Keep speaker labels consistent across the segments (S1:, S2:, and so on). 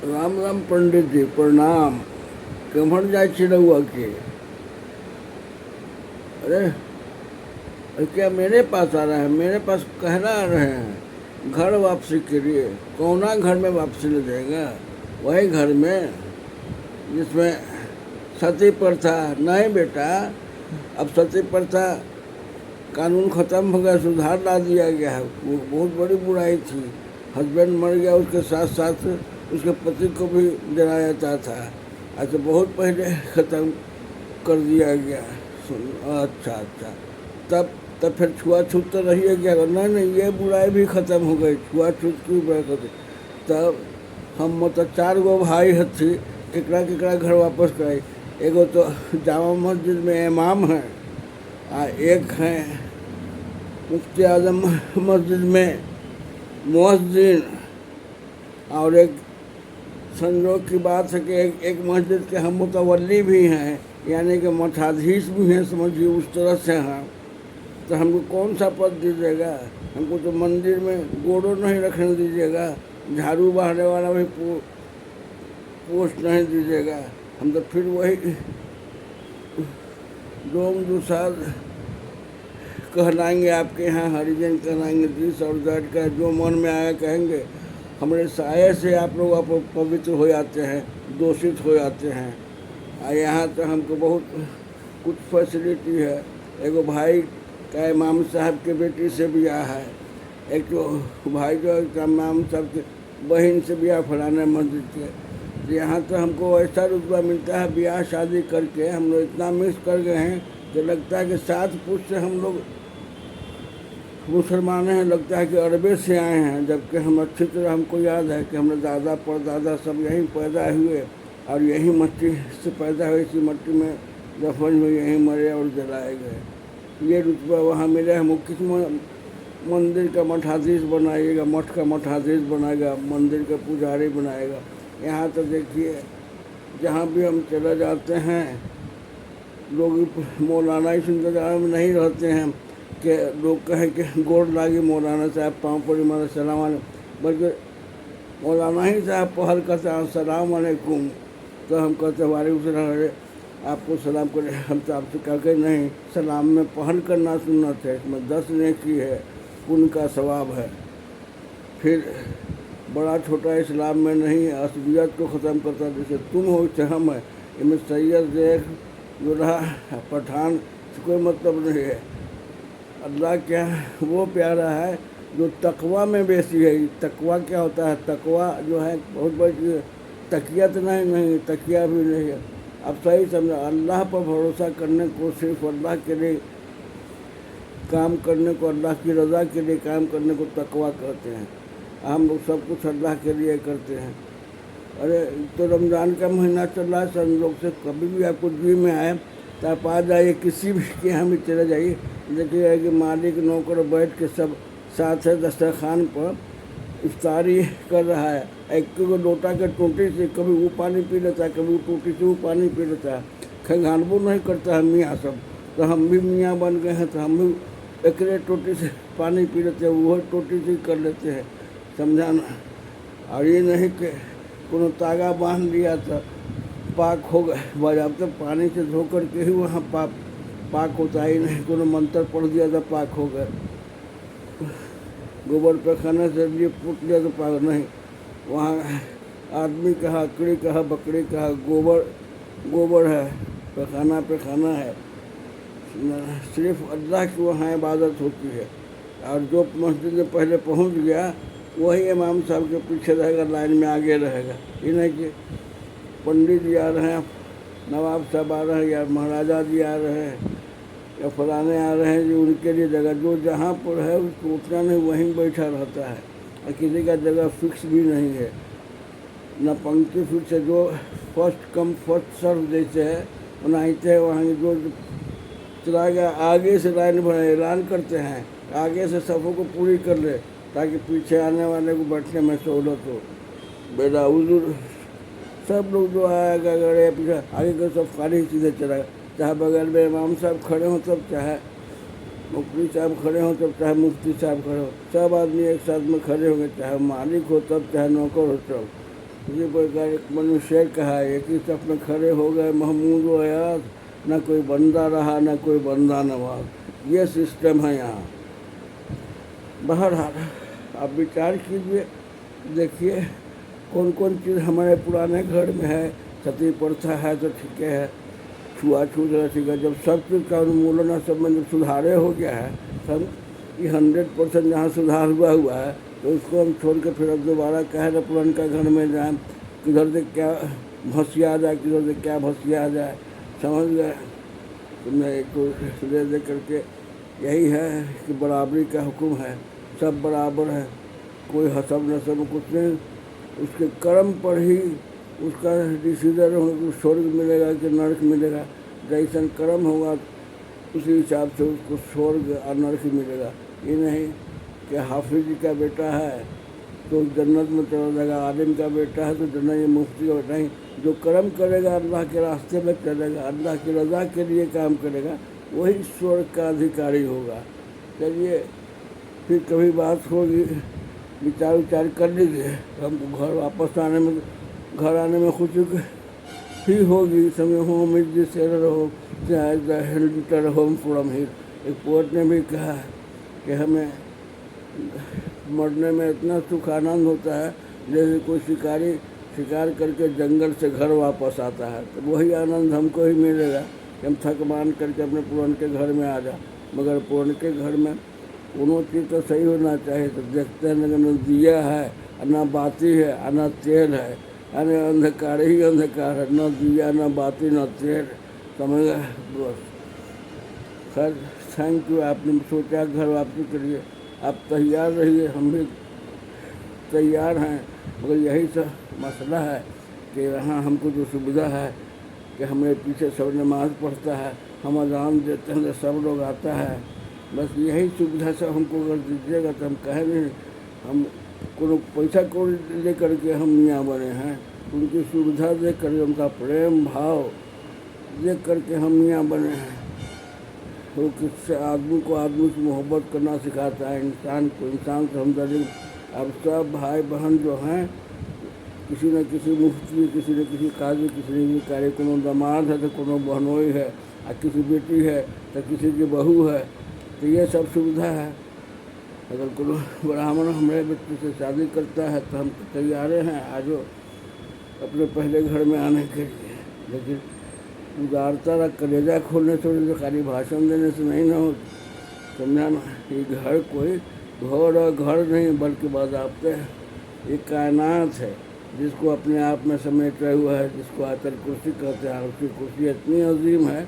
S1: राम राम पंडित जी प्रणाम। केम्हर जाइ छी रउआ के? अरे क्या मेरे पास आ रहे हैं? मेरे पास कहना आ रहे हैं घर वापसी के लिए? कौना घर में वापसी ले जाएगा? वही घर में जिसमें सती प्रथा? नहीं बेटा, अब सती प्रथा कानून ख़त्म हो गया, सुधार ला दिया गया है। वो बहुत बड़ी बुराई थी। हस्बैंड मर गया, उसके साथ साथ उसके पति को भी जलाया जाता था। अच्छा, बहुत पहले ख़त्म कर दिया गया। अच्छा अच्छा, तब फिर छुआछूत तो रही है क्या? नहीं, ये बुराई भी ख़त्म हो गई। छुआछूत की बुराई खत्म। तब हम मतलब 4 गो भाई हथी, केकरा घर वापस कराई। एगो तो जामा मस्जिद में इमाम है, एक है मुफ्ती आजम मस्जिद में मुअज्जिन, और एक संजोग की बात है कि एक मस्जिद के हम मुतवल्ली भी हैं, यानी कि मठाधीश भी हैं, समझिए उस तरह से हैं। तो हमको कौन सा पद दीजिएगा? हमको तो मंदिर में गोड़ो नहीं रखने दीजिएगा, झाड़ू बहाने वाला भी पोस्ट नहीं दीजिएगा। हम तो फिर वही डोम दुसाद कहलाएंगे, आपके यहाँ हरिजन कहलाएंगे, दिस और दैट का जो मन में आया कहेंगे। हमारे साये से आप लोग पवित्र हो जाते हैं, दूषित हो जाते हैं। और यहाँ तो हमको बहुत कुछ फैसिलिटी है। एगो भाई का इमाम साहब के बेटी से ब्याह है, एक तो भाई जो इमाम साहब के बहन से ब्याह फलाने मस्जिद के। तो यहाँ तो हमको ऐसा रुतबा मिलता है, ब्याह शादी करके हम लोग इतना मिस कर गए हैं कि लगता है कि 7 पुष्ट से हम लोग मुसलमान हैं, लगता है कि अरबे से आए हैं। जबकि हम अच्छी तरह हमको याद है कि हमारे दादा परदादा सब यहीं पैदा हुए और यहीं मट्टी से पैदा हुए, इसी मट्टी में दफन हुए, यहीं मरे और जलाए गए। ये रुतबा वहाँ मिले। हम किस मंदिर का मठाधीश बनाइएगा, मठ का मठाधीश बनाएगा, मंदिर का पुजारी बनाएगा। यहाँ तो देखिए, जहाँ भी हम चले जाते हैं लोग मौलाना इस इंतजार में नहीं रहते हैं कि लोग कहें कि गोड़ लागी मौलाना साहब, पाँव पड़ी मारा सलाम अलैकुम, बल्कि मौलाना ही साहब पहल करते हैं सलाम अलैकुम। तो हम कहते वालेकुम सलाम, अरे आपको सलाम करें। हम तो आपसे कहते नहीं, सलाम में पहल करना सुन्नत है, इसमें 10 नेकी है, पुण्य का सवाब है। फिर बड़ा छोटा इस्लाम में नहीं, असबियत को ख़त्म करता, जैसे तुम हो वैसे हम है। इनमें सैयद देख जो रहा पठान से कोई मतलब नहीं है। अल्लाह क्या वो प्यारा है जो तकवा में बेसी है। तकवा क्या होता है? तकवा जो है बहुत बड़ी तकिया तो नहीं, तकिया भी नहीं है। अब सही समझा, अल्लाह पर भरोसा करने को, सिर्फ अल्लाह के लिए काम करने को, अल्लाह की रज़ा के लिए काम करने को तकवा कहते हैं। हम लोग सब कुछ अल्लाह के लिए करते हैं। अरे तो रमज़ान का महीना चल रहा है, संयोग से कभी भी आपको जी में आए तो आप आ जाइए, किसी भी के यहाँ भी चले जाइए, देखिए कि मालिक नौकर बैठ के सब साथ है दस्तरखान पर इफ्तारी कर रहा है। एक लोटा के टोटी से कभी वो पानी पी लेता है, कभी वो टोटी से वो पानी पी लेता है। खंगानबो नहीं करता है मियाँ सब। तो हम भी मियाँ बन गए हैं, तो हम भी एक टोटी से पानी पी लेते हैं, वो टोटी से कर लेते हैं, समझाना। और ये नहीं कि कोनो तागा बांध लिया तो पाक हो गए, बाज़ाब्ते पानी से धो कर के ही वहाँ पाक होता ही नहीं। कोनो मंत्र पढ़ दिया तो पाक हो गए, गोबर पे खाने से लिए पुट लिया तो पाक नहीं। वहाँ आदमी कहा, अकड़ी कहा, बकरी कहा, गोबर है, पैखाना है। सिर्फ अल्लाह की वहाँ इबादत होती है। और जो मस्जिद में पहले पहुँच गया वही इमाम साहब के पीछे रहेगा, लाइन में आगे रहेगा। ये नहीं कि पंडित जी आ रहे हैं, नवाब साहब आ रहे हैं, या महाराजा जी आ रहे हैं, या फलाने आ रहे हैं, जो उनके लिए जगह जो जहाँ पर है उसको उतना नहीं वहीं बैठा रहता है। और किसी का जगह फिक्स भी नहीं है, न पंक्ति फिक्स है। जो फर्स्ट कम फर्स्ट सर्व जैसे है बनाते हैं, वहाँ जो चला गया आगे से लाइन बना ऐलान करते हैं, आगे से सबों को पूरी कर ले ताकि पीछे आने वाले को बैठने में सहूलत हो। बेटा हुजूर सब लोग जो आएगा गड़े पीछे आगे का सब खाली सीधे चला, चाहे बगल में इमाम साहब खड़े हों तब, चाहे मुफ्ती साहब खड़े हों तब, चाहे मुफ्ती साहब खड़े हो, सब आदमी एक साथ में खड़े होंगे, चाहे मालिक हो तब, चाहे नौकर हो तब। इसी प्रकार एक मनुष्य कहा, एक ही सफ में खड़े हो गए महमूद व अयाज, न कोई बंदा रहा न कोई बंदा नवाज। ये सिस्टम है यहाँ। बहरहाल आप विचार कीजिए, देखिए कौन कौन चीज़ हमारे पुराने घर में है। सती प्रथा है तो ठीक है, छुआछूत है ठीक है। जब सब चीज़ का उन्मूलन और सब में जब सुधारे हो गया है, सब ये 100% जहाँ सुधार हुआ है, तो उसको हम छोड़ के फिर अब दोबारा कहे ना पुरान का घर में जाएँ, किधर से क्या भसिया आ जाए, किधर से क्या भसिया आ जाए, समझ गए। तो मैं एक तो दे करके यही है कि बराबरी का हुक्म है, सब बराबर है, कोई हसब नसब कुछ नहीं। उसके कर्म पर ही उसका डिसीजन होगा कि स्वर्ग मिलेगा कि नरक मिलेगा। जैसा कर्म होगा उसी हिसाब से उसको स्वर्ग और नरक मिलेगा। ये नहीं कि हाफिज जी का बेटा है तो जन्नत में चला जाएगा, आलिम का बेटा है तो जन्नत में मुफ्ती हो। नहीं, जो कर्म करेगा अल्लाह के रास्ते में चलेगा, अल्लाह की रज़ा के लिए काम करेगा, वही स्वर्ग का अधिकारी होगा। चलिए फिर कभी बात होगी, विचार विचार कर लीजिए। हमको घर आने में खुशी ही होगी। समय होम इज दिस एरर हो चाहे होम फ्रॉम हियर। एक पोएट ने भी कहा है कि हमें मरने में इतना सुख आनंद होता है जैसे कोई शिकारी शिकार करके जंगल से घर वापस आता है। तो वही आनंद हमको ही मिलेगा कि हम थक मान करके अपने पुरान के घर में आ जाए। मगर पुरान के घर में दोनों चीज़ तो सही होना चाहिए। तो देखते हैं न दिया है न बाती है न तेल है, यानी अंधकार ही अंधकार है, न दिया न बाती न तेल, समझ गए। बस खैर थैंक यू, आपने सोचा घर वापसी के लिए। आप तैयार रहिए, हम भी तैयार हैं। मगर यही सब मसला है कि यहाँ हमको जो सुविधा है कि हमारे पीछे सब नमाज़ पढ़ता है, हम अज़ान देते हैं तो सब लोग आता है। बस यही सुविधा सब हमको अगर दीजिएगा तो हम कहें नहीं हम कोनो पैसा को ले करके हम मियाँ बने हैं। उनकी सुविधा देख करके, उनका प्रेम भाव देख करके हम मियाँ बने हैं। वो किससे आदमी से मोहब्बत करना सिखाता है, इंसान को इंसान से हमदर्दी। अब सब भाई बहन जो हैं, किसी न किसी मुफ्ती, किसी न किसी काजी, किसी न किसी कार्य, कोनो दामाद है तो कोनो बहनोई है, और किसी बेटी है तो किसी की बहू है। तो ये सब सुविधा है। अगर कोनो ब्राह्मण हमारे बच्चे से शादी करता है तो हम तैयार हैं आज अपने पहले घर में आने के लिए। लेकिन उदारता रख कलेजा खोलने से, खाली भाषण देने से नहीं ना हो, समझा ना। ये घर कोई घर नहीं बल्कि बाज़ाब्ते एक कायनात है जिसको अपने आप में समेटा हुआ है, जिसको आतर कुर्सी कहते हैं। उसकी कुर्सी इतनी अजीम है,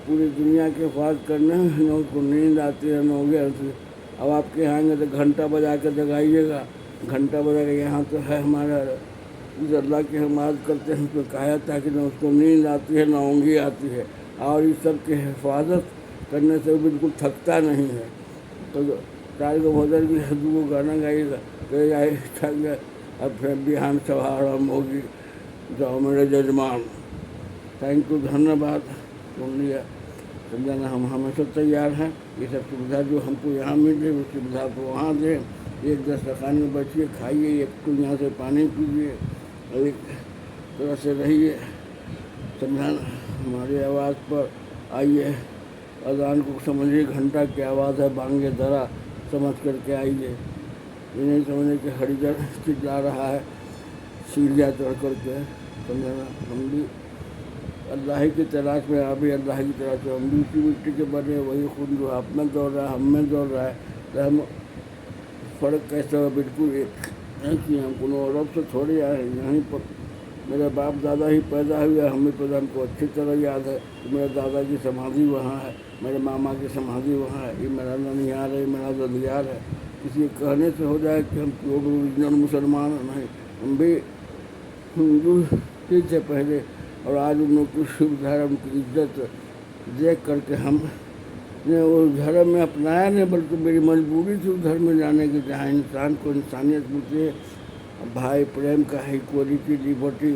S1: पूरी दुनिया के हिफाज़त करने में न उसको नींद आती है न हो गया। अब आपके यहाँ आएंगे तो घंटा बजा के जगाइएगा, घंटा बजा के यहाँ तो है हमारा अल्लाह की हिफाज़त करते हैं। उसको कहा था कि न उसको नींद आती है न ऊँघी आती है, और इस सब की हिफाजत करने से बिल्कुल थकता नहीं है। तो 4 गो भजन भी 2 गो गाना गाइएगा तो यही थक गया। अब फिर बिहान सभा आरम्भ होगी, जाओ मेरे जजमान। थैंक यू, धन्यवाद, सुन लिया, समझाना। हम हमेशा तैयार हैं। ये सब सुविधा जो हमको यहाँ मिल रही, उस सुविधा को वहाँ दें। एक दस्तरखान में बैठिए, खाइए, एक तो यहाँ से पानी पीजिए, एक तरह से रहिए, समझाना। हमारी आवाज़ पर आइए, अज़ान को समझिए, घंटा की आवाज़ है, बांगे दरा समझ करके आइए। ये नहीं समझे कि हरिजन चिल्ला रहा है सीढ़ियाँ चढ़ करके, समझाना। हम भी अल्लाह की तलाश में, आप भी अल्लाह की तलाश में। हम भी उसी मिट्टी के बने, वही खून जो आप में दौड़ रहा है हम में दौड़ रहा है। तो हम फ़र्क कैसे हो, बिल्कुल एक कि हम कोनो अरब से थोड़ी आए हैं। यहीं पर मेरे बाप दादा ही पैदा हुआ, हम भी पैदा, हमको अच्छी तरह याद है कि मेरे दादा की समाधि वहाँ है, मेरे मामा की समाधि वहाँ है, ये मेरा ननिहाल है, ये मेरा ददियाल है। किसी कहने से हो जाए कि हम प्योर ओरिजिनल मुसलमान नहीं, हम भी हिंदू ही थे पहले, और आज उन लोग की सुविधा, उनकी इज्जत देख करके हमने उस धर्म में अपनाया नहीं, बल्कि मेरी मजबूरी थी उस धर्म में जाने की, जहाँ इंसान को इंसानियत मिलती है, भाई प्रेम का, इक्वलिटी, लिबर्टी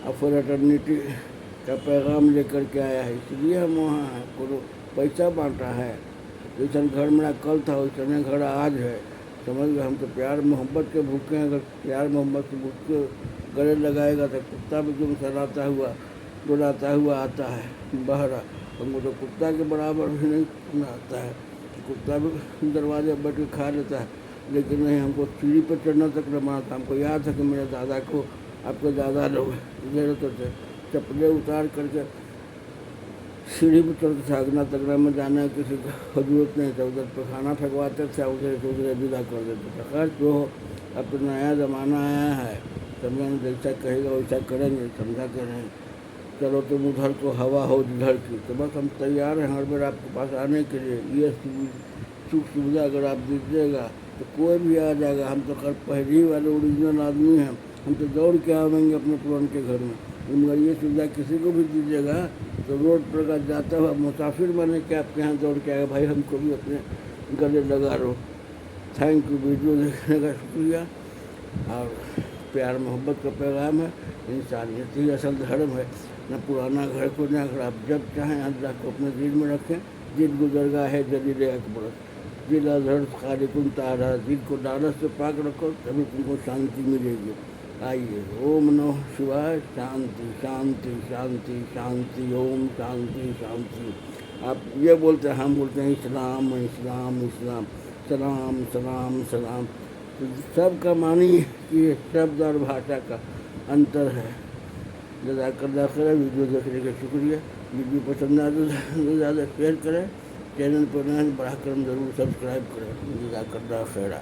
S1: और फ्रेटर्निटी का पैगाम लेकर के आया है। इसलिए हम वहाँ हैं। कोनो पैसा बांटा है, जैसा घर मेरा कल था वैसा घर आज है, समझ गए। हम तो प्यार मोहब्बत के भूखे हैं। अगर प्यार मोहब्बत के भूखे गले लगाएगा तो कुत्ता भी तुम सराता हुआ बुलाता हुआ आता है बहरा। हमको तो कुत्ता के बराबर भी नहीं आता है। कुत्ता भी दरवाजे पर बैठ के खा लेता है, लेकिन नहीं, हमको सीढ़ी पर चढ़ना तक न माना था। हमको याद है कि मेरे दादा को, आपके दादा लोग इधर होते थे, चप्पलें उतार करके सीढ़ी पर चढ़ के अगना तगना में जाना किसी का जरूरत नहीं था। उधर पर खाना फेंकवाते थे, उधर से उधर विदा कर देते थे। खैर जो हो, अब तो नया ज़माना आया है, समझा नहीं, जैसा कहेगा वैसा करेंगे, समझा कर रहे हैं। चलो तुम उधर को हवा हो जिधर की, तो बस हम तैयार हैं हर बार आपके पास आने के लिए। ये सुख सुविधा अगर आप दीजिएगा तो कोई भी आ जाएगा। हम तो खैर पहले ही वाले ओरिजिनल आदमी हैं, हम तो दौड़ के आवेंगे अपने पुरान के घर में। मगर ये सुविधा किसी को भी दीजिएगा तो रोड पर का जाता हुआ मुसाफिर बने के आपके यहाँ दौड़ के आएगा, भाई हमको भी अपने गले लगा लो। Thank you. वीडियो देखने का शुक्रिया। और प्यार मोहब्बत का पैगाम है, इंसानियत ही असल धर्म है। न पुराना घर को न घर, आप जब चाहें अल्लाह को अपने दिल में रखें। दिल गुजरगा है जलील अकबर, दिल अजहर खालिकुन तारा, दिल को डालस से पाक रखो, तभी तुमको शांति मिलेगी। आइए, ओम नमः शिवाय। शांति शांति शांति शांति, ओम शांति शांति। आप ये बोलते हैं, हम बोलते हैं इस्लाम इस्लाम इस्लाम, सलाम सलाम सलाम। तो सबका मानिए कि ये शब्द और भाषा का अंतर है। जज़ाकल्लाह खैर। वीडियो देखने का शुक्रिया। वीडियो पसंद आए तो ज़्यादा शेयर करें, चैनल पर नए बढ़ा कर ज़रूर सब्सक्राइब करें। जज़ाकल्लाह खैर।